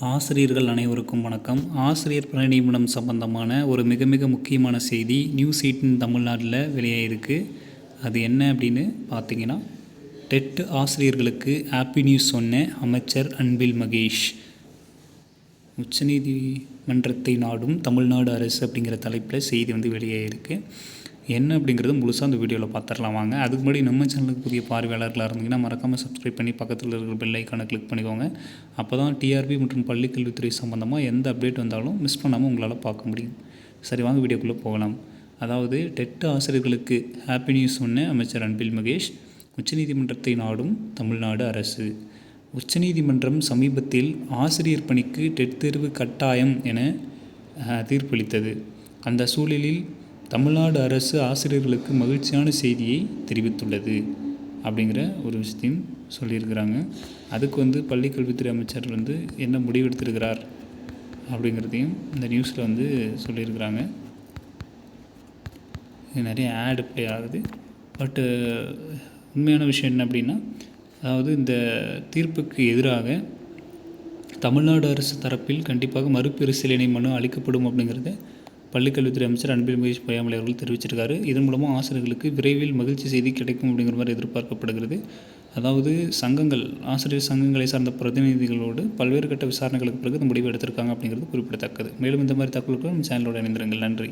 ஆசிரியர்கள் அனைவருக்கும் வணக்கம். ஆசிரியர் பணி நியமனம் சம்பந்தமான ஒரு மிக மிக முக்கியமான செய்தி நியூஸ் 18 தமிழ்நாட்டில் வெளியாகிருக்கு. அது என்ன அப்படின்னு பார்த்தீங்கன்னா, டெட் ஆசிரியர்களுக்கு ஹாப்பி நியூஸ் சொன்ன அமைச்சர் அன்பில் மகேஷ். உச்சநீதிமன்றத்தை நாடும் தமிழ்நாடு அரசு அப்படிங்கிற தலைப்பில் செய்தி வெளியாகிருக்கு. என்ன அப்படிங்கிறது முழுசாக அந்த வீடியோவில் பார்த்துடலாம் வாங்க. அதுக்கு முன்னாடி நம்ம சேனலுக்கு புதிய பார்வையாளர்களாக இருந்தீங்கன்னா மறக்காமல் சப்ஸ்கிரைப் பண்ணி பக்கத்தில் இருக்கிற பெல் ஐக்கானை கிளிக் பண்ணிக்கோங்க. அப்போ தான் டிஆர்பி மற்றும் பள்ளிக்கல்வித்துறை சம்மந்தமாக எந்த அப்டேட் வந்தாலும் மிஸ் பண்ணாமல் உங்களால் பார்க்க முடியும். சரி, வாங்க வீடியோக்குள்ளே போகலாம். அதாவது டெட் ஆசிரியர்களுக்கு ஹாப்பி நியூஸ் சொன்ன அமைச்சர் அன்பில் மகேஷ். உச்சநீதிமன்றத்தை நாடும் தமிழ்நாடு அரசு. உச்சநீதிமன்றம் சமீபத்தில் ஆசிரியர் பணிக்கு டெட் தேர்வு கட்டாயம் என தீர்ப்பளித்தது. அந்த சூழலில் தமிழ்நாடு அரசு ஆசிரியர்களுக்கு மகிழ்ச்சியான செய்தியை தெரிவித்துள்ளது அப்படிங்கிற ஒரு விஷயத்தையும் சொல்லியிருக்கிறாங்க. அதுக்கு பள்ளிக்கல்வித்துறை அமைச்சர் என்ன முடிவெடுத்திருக்கிறார் அப்படிங்கிறதையும் இந்த நியூஸில் சொல்லியிருக்கிறாங்க. இது நிறைய ஆட் ப்ளே ஆகுது. பட்டு உண்மையான விஷயம் என்ன அப்படின்னா, அதாவது இந்த தீர்ப்புக்கு எதிராக தமிழ்நாடு அரசு தரப்பில் கண்டிப்பாக மறுபரிசீலனை மனு அளிக்கப்படும் அப்படிங்கிறத பள்ளிக்கல்வித்துறை அமைச்சர் அன்பில் மகேஷ் பொய்யாமொழி அவர்கள் தெரிவிச்சிருக்காரு. இதன் மூலமாக ஆசிரியர்களுக்கு விரைவில் மகிழ்ச்சி செய்தி கிடைக்கும் அப்படிங்கிற மாதிரி எதிர்பார்க்கப்படுகிறது. அதாவது ஆசிரியர் சங்கங்களை சார்ந்த பிரதிநிதிகளோடு பல்வேறு கட்ட விசாரணைகளுக்கு பிறகு இந்த முடிவு எடுத்திருக்காங்க அப்படிங்கிறது குறிப்பிடத்தக்கது. மேலும் இந்த மாதிரி தகவல்கள் நம்ம சேனலோடு இணைந்திருங்கள். நன்றி.